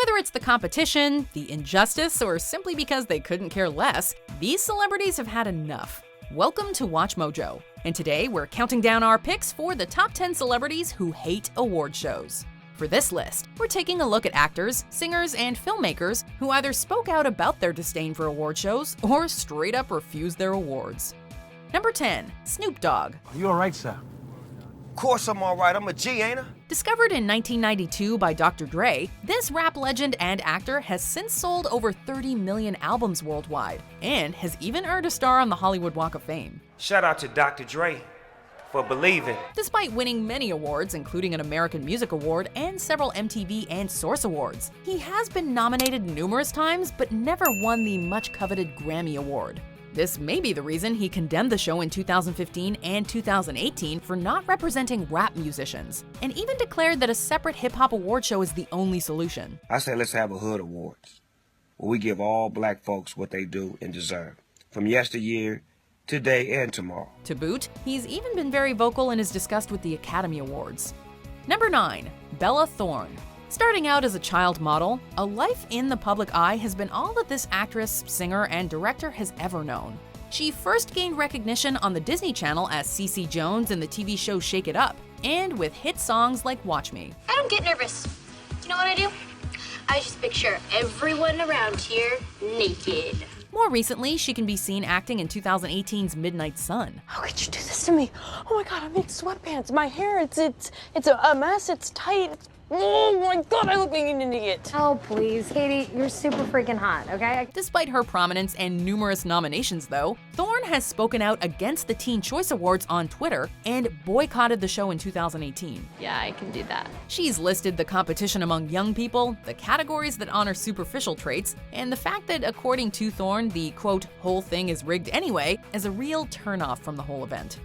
Whether it's the competition, the injustice, or simply because they couldn't care less, these celebrities have had enough. Welcome to Watch Mojo, and today we're counting down our picks for the top 10 celebrities who hate award shows. For this list, we're taking a look at actors, singers, and filmmakers who either spoke out about their disdain for award shows or straight up refused their awards. Number 10. Snoop Dogg. Are you alright, sir? Of course I'm alright, I'm a G, ain't I? Discovered in 1992 by Dr. Dre, this rap legend and actor has since sold over 30 million albums worldwide and has even earned a star on the Hollywood Walk of Fame. Shout out to Dr. Dre for believing. Despite winning many awards, including an American Music Award and several MTV and Source Awards, he has been nominated numerous times but never won the much-coveted Grammy Award. This may be the reason he condemned the show in 2015 and 2018 for not representing rap musicians, and even declared that a separate hip-hop award show is the only solution. I say let's have a Hood Awards, where we give all black folks what they do and deserve, from yesteryear, today, and tomorrow. To boot, he's even been very vocal in his disgust with the Academy Awards. Number 9. Bella Thorne. Starting out as a child model, a life in the public eye has been all that this actress, singer, and director has ever known. She first gained recognition on the Disney Channel as Cece Jones in the TV show Shake It Up, and with hit songs like Watch Me. I don't get nervous. You know what I do? I just picture everyone around here naked. More recently, she can be seen acting in 2018's Midnight Sun. How could you do this to me? Oh my God, I'm in sweatpants. My hair, it's a mess. It's tight. Oh my God, I look like an idiot. Oh, please, Katie, you're super freaking hot, okay? Despite her prominence and numerous nominations, though, Thorne has spoken out against the Teen Choice Awards on Twitter and boycotted the show in 2018. Yeah, I can do that. She's listed the competition among young people, the categories that honor superficial traits, and the fact that, according to Thorne, the quote, whole thing is rigged anyway, as a real turnoff from the whole event.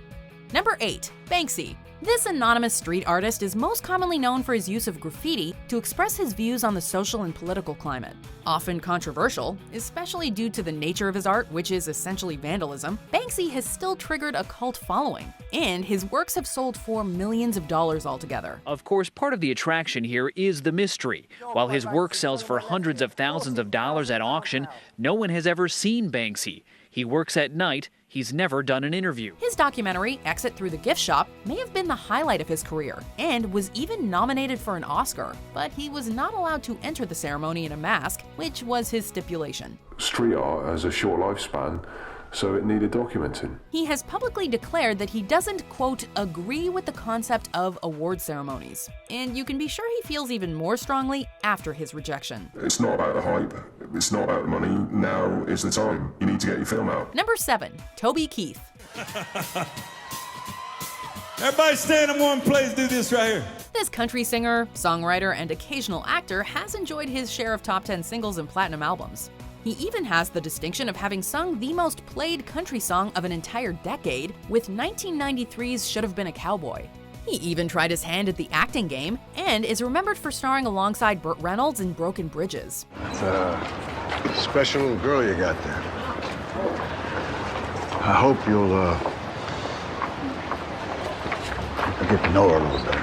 Number 8. Banksy. This anonymous street artist is most commonly known for his use of graffiti to express his views on the social and political climate. Often controversial, especially due to the nature of his art, which is essentially vandalism, Banksy has still triggered a cult following, and his works have sold for millions of dollars altogether. Of course, part of the attraction here is the mystery. While his work sells for hundreds of thousands of dollars at auction, no one has ever seen Banksy. He works at night. He's never done an interview. His documentary, Exit Through the Gift Shop, may have been the highlight of his career and was even nominated for an Oscar, but he was not allowed to enter the ceremony in a mask, which was his stipulation. Street art has a short lifespan, so it needed documenting. He has publicly declared that he doesn't, quote, agree with the concept of award ceremonies, and you can be sure he feels even more strongly after his rejection. It's not about the hype, it's not about the money, now is the time. You need to get your film out. Number 7. Toby Keith. Everybody stand in one place, do this right here. This country singer, songwriter, and occasional actor has enjoyed his share of top 10 singles and platinum albums. He even has the distinction of having sung the most played country song of an entire decade with 1993's Should Have Been a Cowboy. He even tried his hand at the acting game and is remembered for starring alongside Burt Reynolds in Broken Bridges. That's a special little girl you got there. I hope you'll get to know her a little better.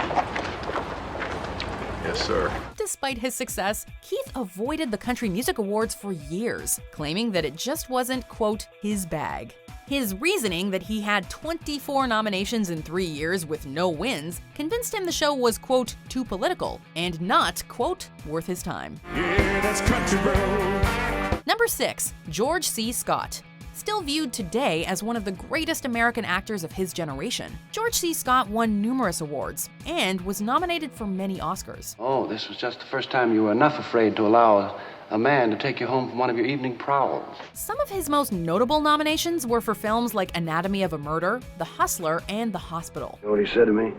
Yes, sir. Despite his success, Keith avoided the Country Music Awards for years, claiming that it just wasn't, quote, his bag. His reasoning that he had 24 nominations in 3 years with no wins convinced him the show was, quote, too political and not, quote, worth his time. Yeah, that's country road. Number 6. George C. Scott. Still viewed today as one of the greatest American actors of his generation, George C. Scott won numerous awards and was nominated for many Oscars. Oh, this was just the first time you were enough afraid to allow a man to take you home from one of your evening prowls. Some of his most notable nominations were for films like Anatomy of a Murder, The Hustler, and The Hospital. You know what he said to me?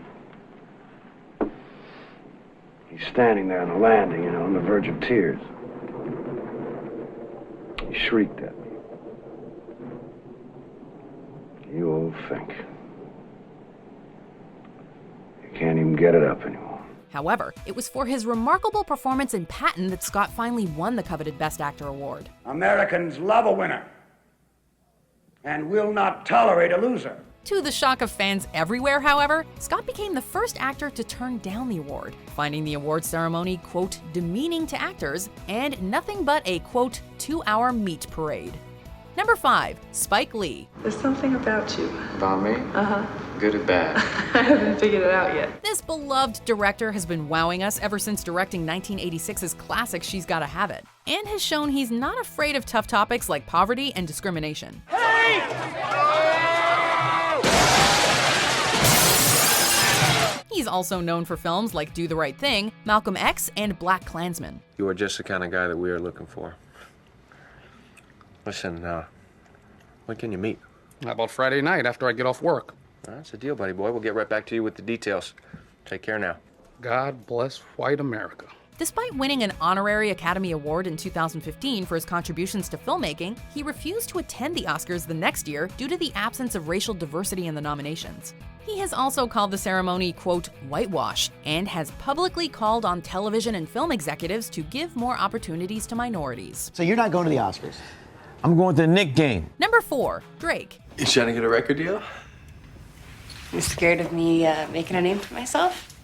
He's standing there on the landing, on the verge of tears. He shrieked at me. You old fink. You can't even get it up anymore. However, it was for his remarkable performance in Patton that Scott finally won the coveted Best Actor award. Americans love a winner and will not tolerate a loser. To the shock of fans everywhere, however, Scott became the first actor to turn down the award, finding the award ceremony, quote, demeaning to actors and nothing but a, quote, 2-hour meat parade. Number 5, Spike Lee. There's something about you. About me? Uh-huh. Good or bad? I haven't figured it out yet. This beloved director has been wowing us ever since directing 1986's classic She's Gotta Have It, and has shown he's not afraid of tough topics like poverty and discrimination. He's also known for films like Do the Right Thing, Malcolm X, and Black Klansman. You are just the kind of guy that we are looking for. Listen, when can you meet? How about Friday night after I get off work? That's a deal, buddy boy. We'll get right back to you with the details. Take care now. God bless white America. Despite winning an honorary Academy Award in 2015 for his contributions to filmmaking, he refused to attend the Oscars the next year due to the absence of racial diversity in the nominations. He has also called the ceremony, quote, whitewash, and has publicly called on television and film executives to give more opportunities to minorities. So you're not going to the Oscars? I'm going to the Knicks game. Number 4, Drake. You trying to get a record deal? You scared of me making a name for myself?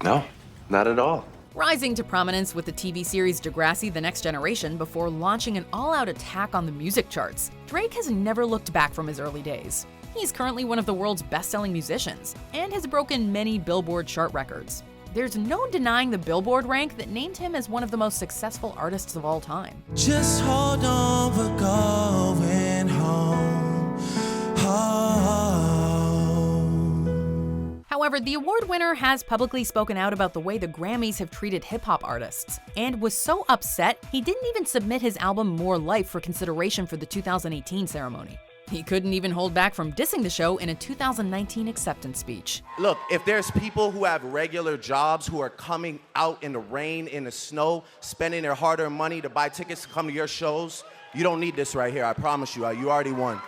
No, not at all. Rising to prominence with the TV series Degrassi: The Next Generation before launching an all-out attack on the music charts, Drake has never looked back from his early days. He's currently one of the world's best-selling musicians and has broken many Billboard chart records. There's no denying the Billboard rank that named him as one of the most successful artists of all time. Just hold on, we're going home. However, the award winner has publicly spoken out about the way the Grammys have treated hip-hop artists, and was so upset he didn't even submit his album More Life for consideration for the 2018 ceremony. He couldn't even hold back from dissing the show in a 2019 acceptance speech. Look, if there's people who have regular jobs who are coming out in the rain, in the snow, spending their hard-earned money to buy tickets to come to your shows, you don't need this right here, I promise you. You already won.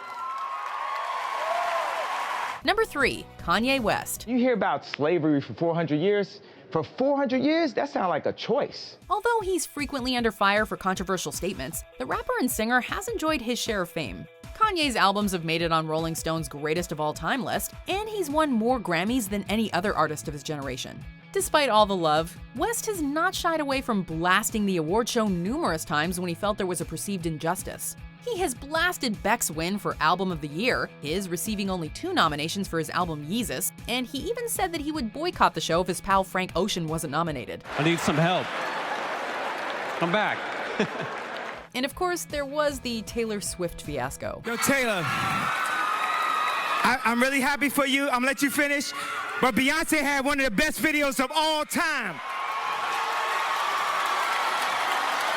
Number 3, Kanye West. You hear about slavery for 400 years? For 400 years? That sounds like a choice. Although he's frequently under fire for controversial statements, the rapper and singer has enjoyed his share of fame. Kanye's albums have made it on Rolling Stone's greatest of all time list, and he's won more Grammys than any other artist of his generation. Despite all the love, West has not shied away from blasting the award show numerous times when he felt there was a perceived injustice. He has blasted Beck's win for Album of the Year, his receiving only 2 nominations for his album Yeezus, and he even said that he would boycott the show if his pal Frank Ocean wasn't nominated. I need some help. I'm back. And of course, there was the Taylor Swift fiasco. Yo, Taylor, I'm really happy for you. I'm gonna let you finish. But Beyonce had one of the best videos of all time.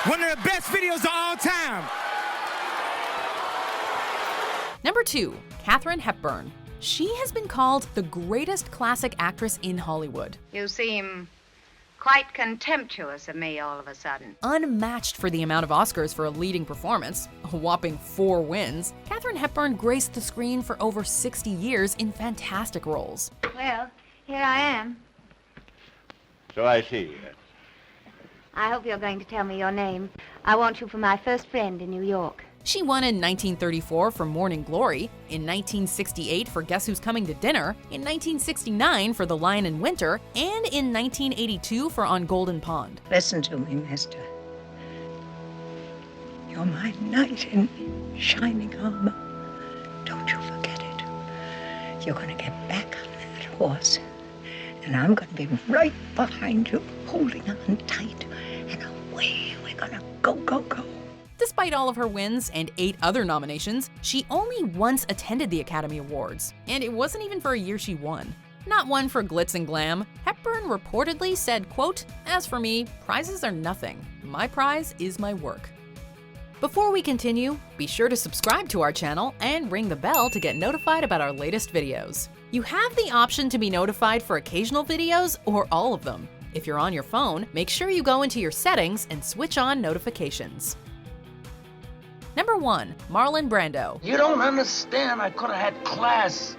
One of the best videos of all time. Number 2, Katharine Hepburn. She has been called the greatest classic actress in Hollywood. You seem quite contemptuous of me all of a sudden. Unmatched for the amount of Oscars for a leading performance, a whopping 4 wins, Katharine Hepburn graced the screen for over 60 years in fantastic roles. Well, here I am. So I see. I hope you're going to tell me your name. I want you for my first friend in New York. She won in 1934 for Morning Glory, in 1968 for Guess Who's Coming to Dinner, in 1969 for The Lion in Winter, and in 1982 for On Golden Pond. Listen to me, mister. You're my knight in shining armor. Don't you forget it. You're gonna get back on that horse, and I'm gonna be right behind you, holding on tight, and away we're gonna go, go, go. Despite all of her wins and 8 other nominations, she only once attended the Academy Awards, and it wasn't even for a year she won. Not one for glitz and glam, Hepburn reportedly said, quote, "As for me, prizes are nothing. My prize is my work." Before we continue, be sure to subscribe to our channel and ring the bell to get notified about our latest videos. You have the option to be notified for occasional videos or all of them. If you're on your phone, make sure you go into your settings and switch on notifications. Number 1, Marlon Brando. You don't understand. I could have had class.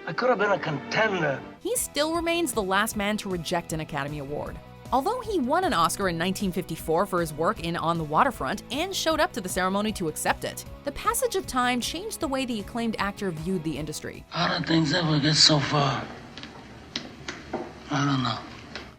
I could have been a contender. He still remains the last man to reject an Academy Award. Although he won an Oscar in 1954 for his work in On the Waterfront and showed up to the ceremony to accept it, the passage of time changed the way the acclaimed actor viewed the industry. How did things ever get so far? I don't know.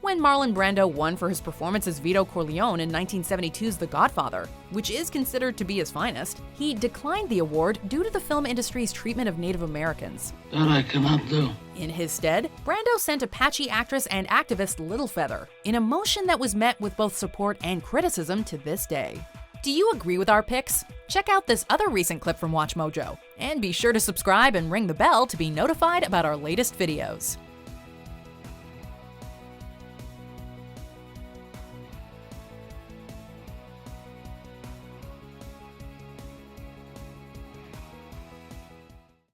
When Marlon Brando won for his performance as Vito Corleone in 1972's The Godfather, which is considered to be his finest, he declined the award due to the film industry's treatment of Native Americans. That I cannot do. In his stead, Brando sent Apache actress and activist Littlefeather, in a motion that was met with both support and criticism to this day. Do you agree with our picks? Check out this other recent clip from WatchMojo, and be sure to subscribe and ring the bell to be notified about our latest videos.